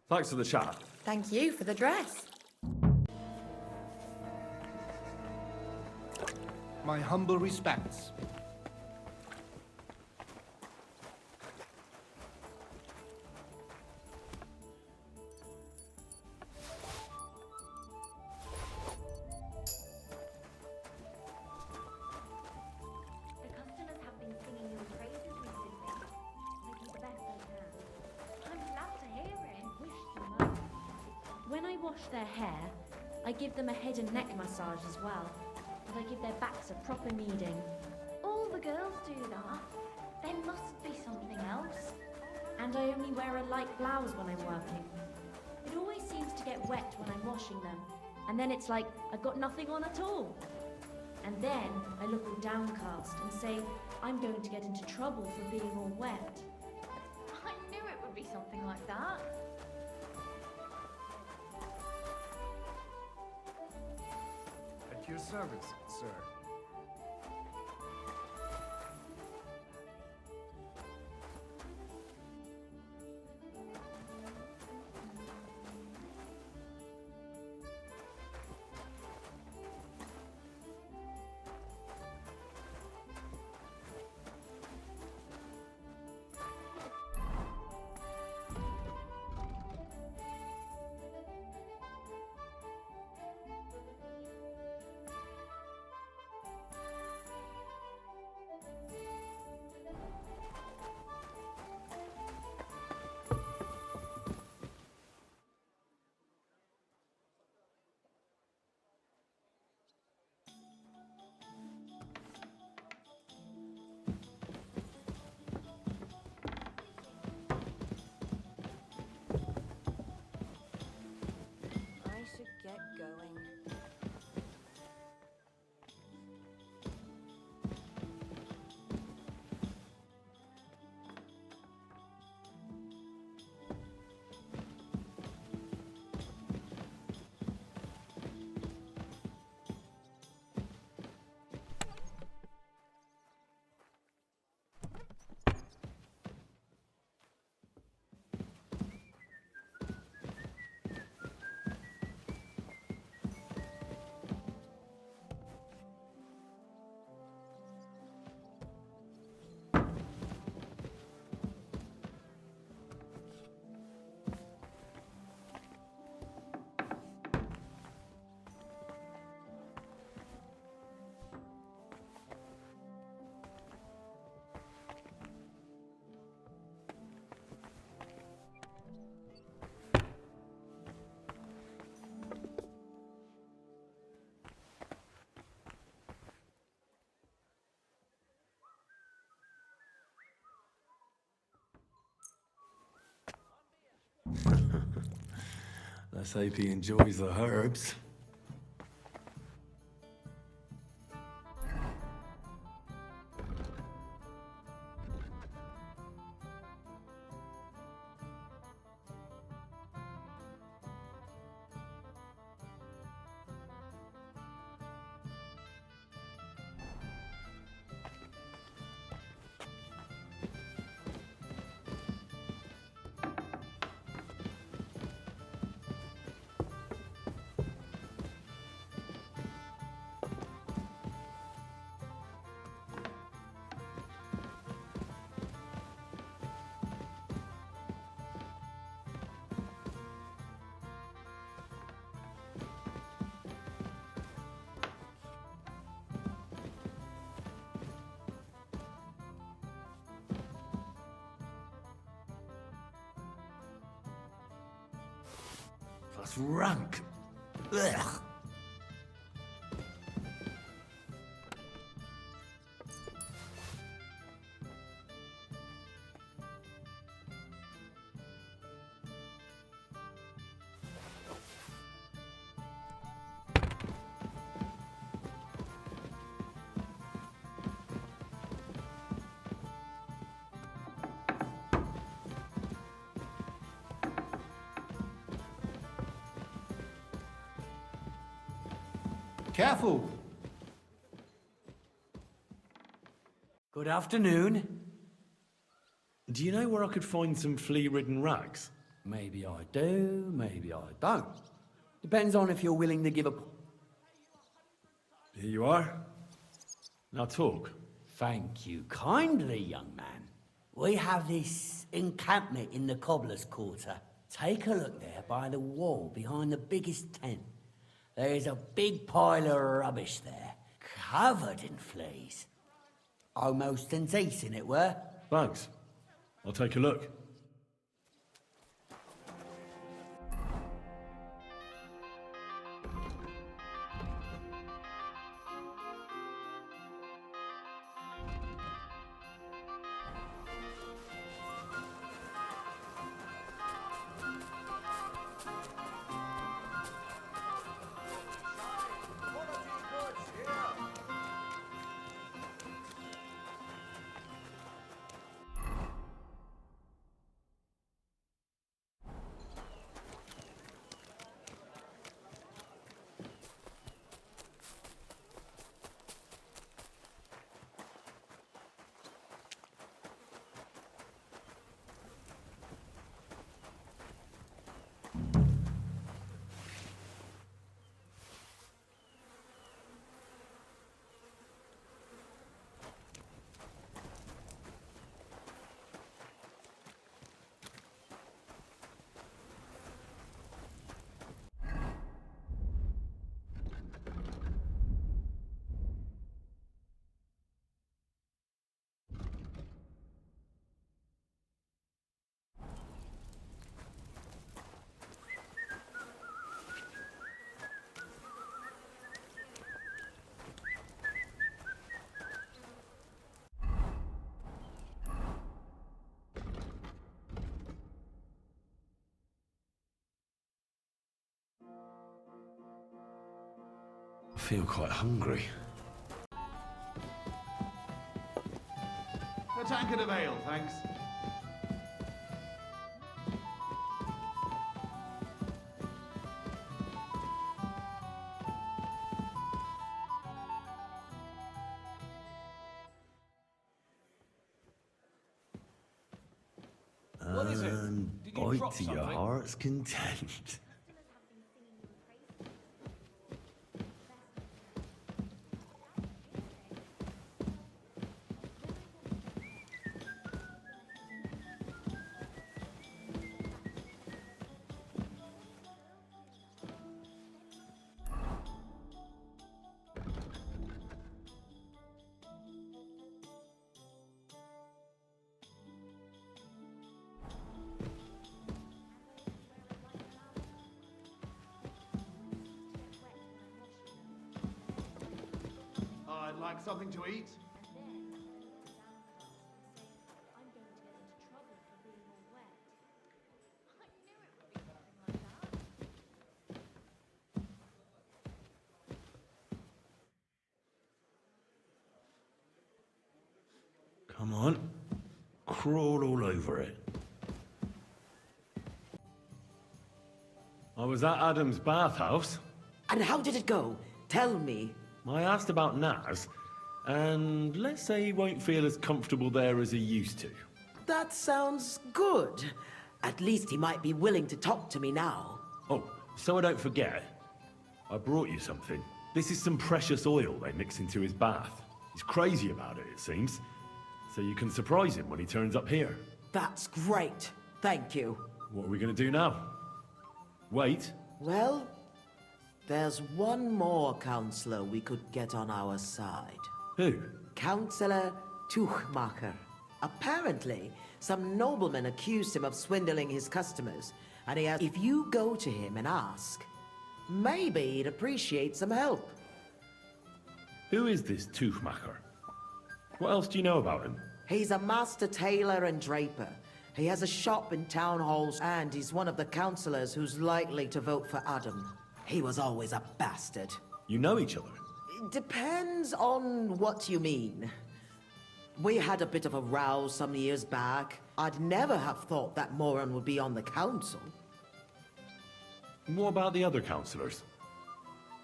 Thanks for the chat. Thank you for the dress. My humble respects. wash their hair, I give them a head and neck massage as well. And I give their backs a proper kneading. All the girls do that. There must be something else. And I only wear a light blouse when I'm working. It always seems to get wet when I'm washing them. And then it's like I've got nothing on at all. And then I look all downcast and say I'm going to get into trouble for being all wet. I knew it would be something like that. At your service, sir. I should get going. Let's hope he enjoys the herbs. That's rank. Ugh. Careful! Good afternoon. Do you know where I could find some flea-ridden rags? Maybe I do, maybe I don't. Depends on if you're willing to give a... Here you are. Now talk. Thank you kindly, young man. We have this encampment in the cobbler's quarter. Take a look there by the wall behind the biggest tent. There's a big pile of rubbish there, covered in fleas. Almost indecent, it were. Thanks. I'll take a look. I feel quite hungry. A tankard of ale, thanks. What is it? And Did you bite drop to your something? heart's content. I'd like something to eat. Come on. Crawl all over it. I was at Adam's bathhouse. And how did it go? Tell me. I asked about Naz, and let's say he won't feel as comfortable there as he used to. That sounds good. At least he might be willing to talk to me now. Oh, so I don't forget, I brought you something. This is some precious oil they mix into his bath. He's crazy about it, it seems. So you can surprise him when he turns up here. That's great. Thank you. What are we going to do now? Wait? Well, there's one more counselor we could get on our side. Who? Councillor Tuchmacher. Apparently, some nobleman accused him of swindling his customers, and he asked if you go to him and ask, maybe he'd appreciate some help. Who is this Tuchmacher? What else do you know about him? He's a master tailor and draper. He has a shop in town halls, and he's one of the councillors who's likely to vote for Adam. He was always a bastard. You know each other? It depends on what you mean. We had a bit of a row some years back. I'd never have thought that moron would be on the council. What about the other councillors?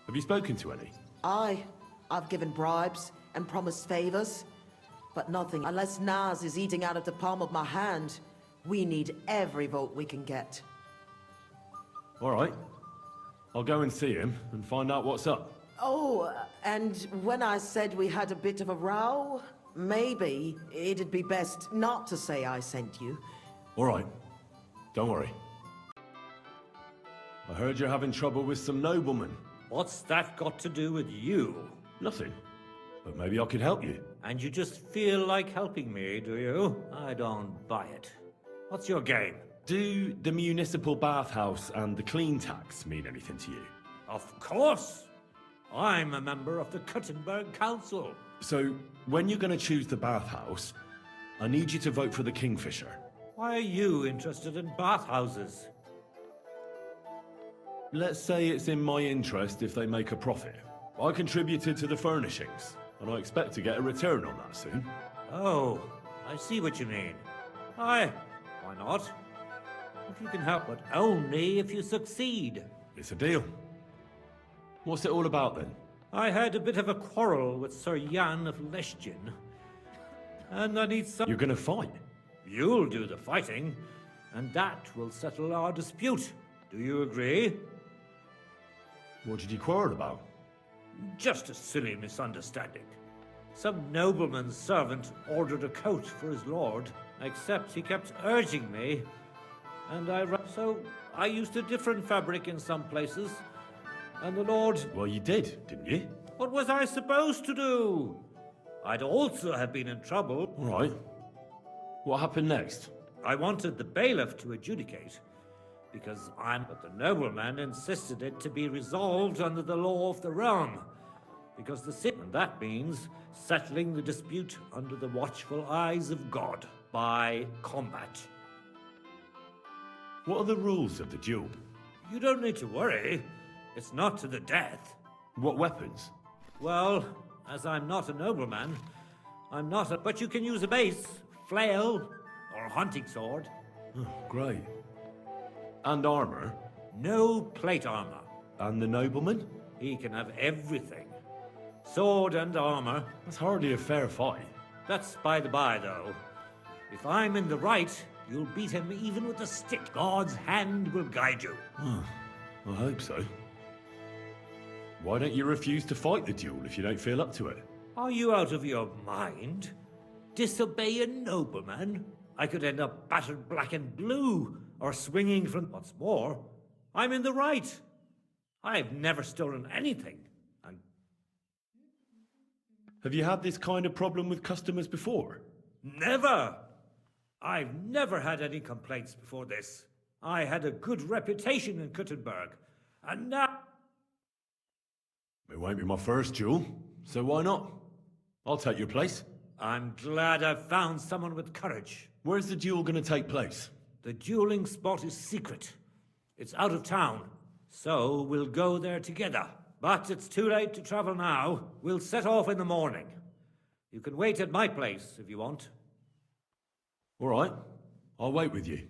Have you spoken to any? I've given bribes and promised favors, but nothing unless Naz is eating out of the palm of my hand. We need every vote we can get. All right. I'll go and see him and find out what's up. Oh, and when I said we had a bit of a row, maybe it'd be best not to say I sent you. All right. Don't worry. I heard you're having trouble with some noblemen. What's that got to do with you? Nothing. But maybe I could help you. And you just feel like helping me, do you? I don't buy it. What's your game? Do the municipal bathhouse and the clean tax mean anything to you? Of course! I'm a member of the Kutenberg Council. So, when you're going to choose the bathhouse, I need you to vote for the Kingfisher. Why are you interested in bathhouses? Let's say it's in my interest if they make a profit. I contributed to the furnishings, and I expect to get a return on that soon. Oh, I see what you mean. Why not? If you can help, but only if you succeed. It's a deal. What's it all about then? I had a bit of a quarrel with Sir Jan of Leschin, and I need some... You're gonna fight? You'll do the fighting, and that will settle our dispute. Do you agree? What did you quarrel about? Just a silly misunderstanding. Some nobleman's servant ordered a coat for his lord, except he kept urging me, and so I used a different fabric in some places, and the lord... Well, you did, didn't you? What was I supposed to do? I'd also have been in trouble. All right. What happened next? I wanted the bailiff to adjudicate, because but the nobleman insisted it to be resolved under the law of the realm, because and that means settling the dispute under the watchful eyes of God by combat. What are the rules of the duel? You don't need to worry. It's not to the death. What weapons? Well, as I'm not a nobleman, I'm not a... But you can use a mace, flail, or a hunting sword. Oh, great. And armor? No plate armor. And the nobleman? He can have everything. Sword and armor. That's hardly a fair fight. That's by the by, though. If I'm in the right, you'll beat him even with a stick. God's hand will guide you. Oh, I hope so. Why don't you refuse to fight the duel if you don't feel up to it? Are you out of your mind? Disobey a nobleman? I could end up battered black and blue, or swinging from... What's more, I'm in the right. I've never stolen anything. And... Have you had this kind of problem with customers before? Never! I've never had any complaints before this. I had a good reputation in Kutenberg, and now... It won't be my first duel, so why not? I'll take your place. I'm glad I've found someone with courage. Where's the duel going to take place? The dueling spot is secret. It's out of town, so we'll go there together. But it's too late to travel now. We'll set off in the morning. You can wait at my place if you want. All right. I'll wait with you.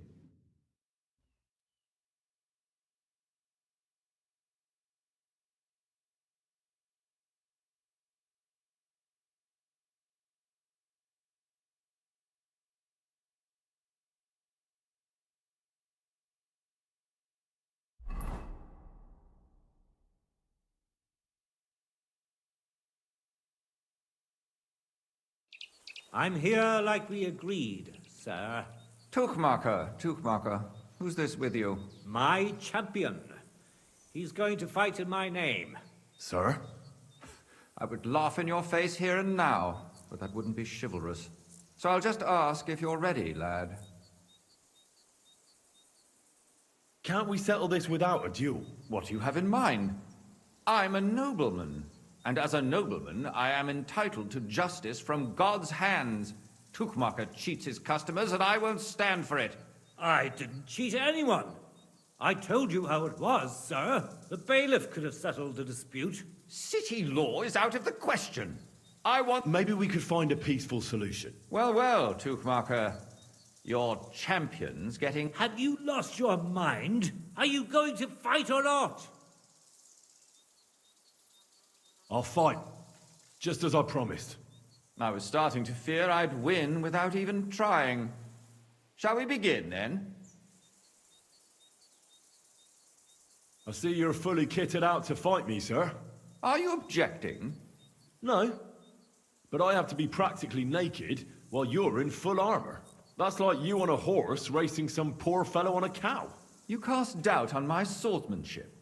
I'm here like we agreed, sir. Tuchmacher. Who's this with you? My champion. He's going to fight in my name. Sir? I would laugh in your face here and now, but that wouldn't be chivalrous. So I'll just ask if you're ready, lad. Can't we settle this without a duel? What do you have in mind? I'm a nobleman. And as a nobleman, I am entitled to justice from God's hands. Tuchmacher cheats his customers, and I won't stand for it. I didn't cheat anyone. I told you how it was, sir. The bailiff could have settled the dispute. City law is out of the question. I want... Maybe we could find a peaceful solution. Well, Tuchmacher. Your champion's getting... Have you lost your mind? Are you going to fight or not? I'll fight, just as I promised. I was starting to fear I'd win without even trying. Shall we begin, then? I see you're fully kitted out to fight me, sir. Are you objecting? No, but I have to be practically naked while you're in full armor. That's like you on a horse racing some poor fellow on a cow. You cast doubt on my swordsmanship.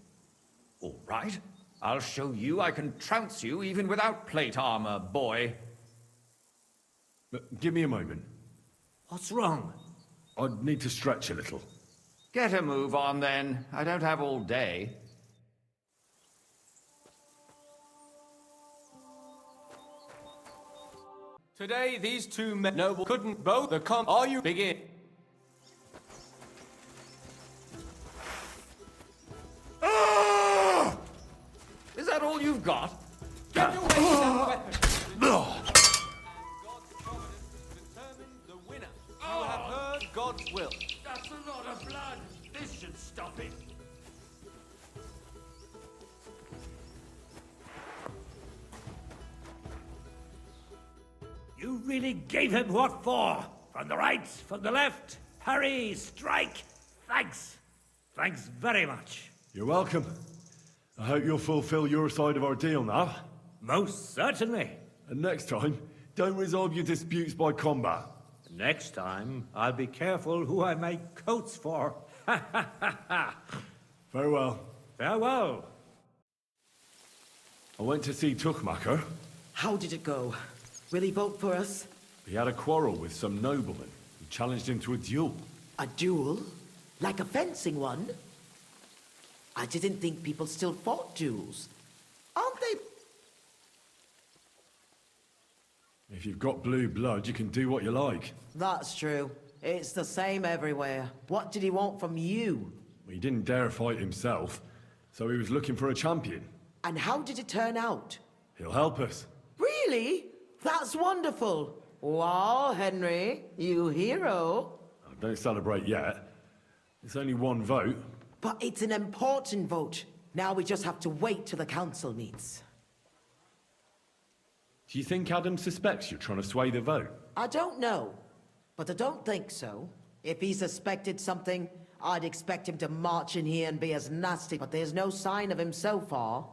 All right. I'll show you I can trounce you even without plate armor, boy. But give me a moment. What's wrong? I'd need to stretch a little. Get a move on, then. I don't have all day. Today, these two men noble couldn't both come. Are you begin? Is that all you've got? Get away with that weapon! God's providence determines the winner. You have heard God's will. That's a lot of blood. This should stop it. You really gave him what for? From the right, from the left. Hurry, strike. Thanks. Thanks very much. You're welcome. I hope you'll fulfill your side of our deal now. Most certainly. And next time, don't resolve your disputes by combat. Next time, I'll be careful who I make coats for. Farewell. Farewell. I went to see Tuchmacher. How did it go? Will he vote for us? He had a quarrel with some nobleman who challenged him to a duel. A duel? Like a fencing one? I didn't think people still fought duels. Aren't they? If you've got blue blood, you can do what you like. That's true. It's the same everywhere. What did he want from you? He didn't dare fight himself, so he was looking for a champion. And how did it turn out? He'll help us. Really? That's wonderful. Wow, Henry, you hero. Don't celebrate yet. It's only one vote. But it's an important vote. Now we just have to wait till the council meets. Do you think Adam suspects you're trying to sway the vote? I don't know, but I don't think so. If he suspected something, I'd expect him to march in here and be as nasty, but there's no sign of him so far.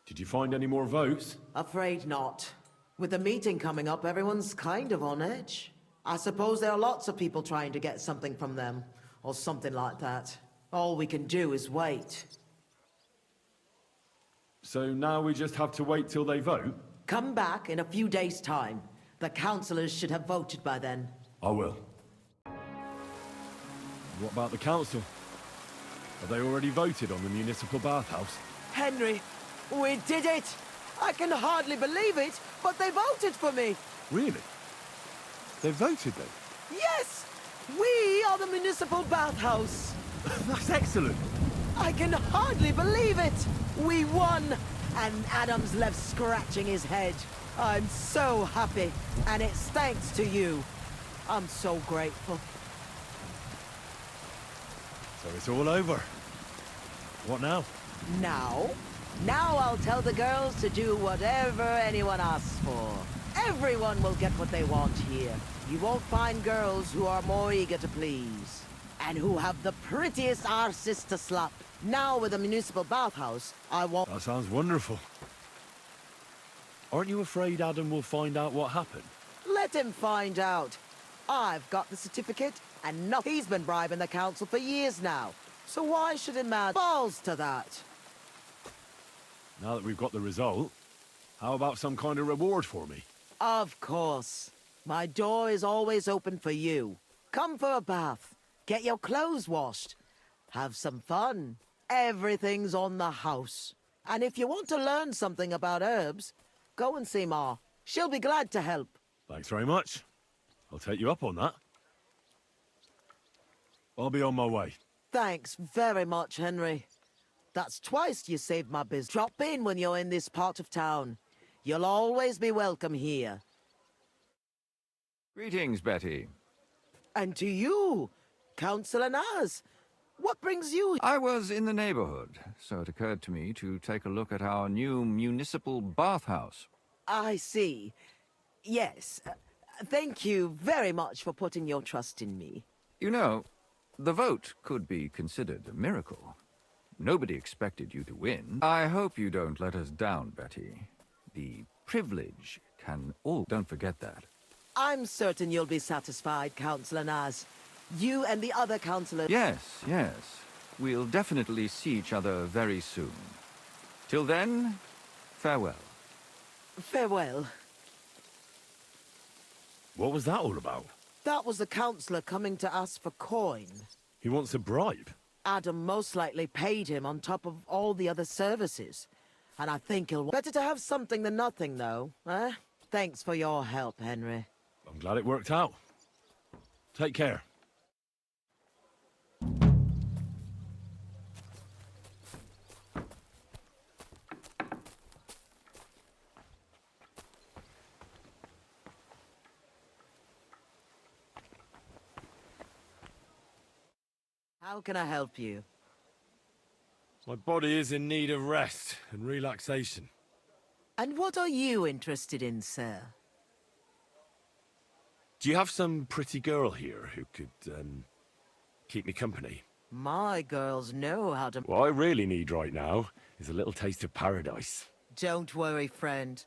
Did you find any more votes? Afraid not. With the meeting coming up, everyone's kind of on edge. I suppose there are lots of people trying to get something from them, or something like that. All we can do is wait. So now we just have to wait till they vote? Come back in a few days' time. The councillors should have voted by then. I will. What about the council? Have they already voted on the municipal bathhouse? Henry, we did it! I can hardly believe it, but they voted for me! Really? They voted then? Yes! We are the municipal bathhouse! That's excellent! I can hardly believe it! We won! And Adam's left scratching his head. I'm so happy, and it's thanks to you. I'm so grateful. So it's all over. What now? Now I'll tell the girls to do whatever anyone asks for. Everyone will get what they want here. You won't find girls who are more eager to please. And who have the prettiest arses to slap. Now with the municipal bathhouse, I won't... That sounds wonderful. Aren't you afraid Adam will find out what happened? Let him find out. I've got the certificate, and he's been bribing the council for years now. So why should a man balls to that? Now that we've got the result, how about some kind of reward for me? Of course. My door is always open for you. Come for a bath. Get your clothes washed. Have some fun. Everything's on the house. And if you want to learn something about herbs, go and see Ma. She'll be glad to help. Thanks very much. I'll take you up on that. I'll be on my way. Thanks very much, Henry. That's twice you saved my business. Drop in when you're in this part of town. You'll always be welcome here. Greetings, Betty. And to you, Councillor Naz. What brings you? I was in the neighborhood, so it occurred to me to take a look at our new municipal bathhouse. I see. Yes. Thank you very much for putting your trust in me. You know, the vote could be considered a miracle. Nobody expected you to win. I hope you don't let us down, Betty. The privilege can all... Don't forget that. I'm certain you'll be satisfied, Councillor Naz. You and the other councillors... Yes, yes. We'll definitely see each other very soon. Till then, farewell. Farewell. What was that all about? That was the councillor coming to ask for coin. He wants a bribe. Adam most likely paid him on top of all the other services. And I think he'll... Better to have something than nothing, though, eh? Thanks for your help, Henry. I'm glad it worked out. Take care. How can I help you? My body is in need of rest and relaxation. And what are you interested in, sir? Do you have some pretty girl here who could, keep me company? My girls know how to... What I really need right now is a little taste of paradise. Don't worry, friend.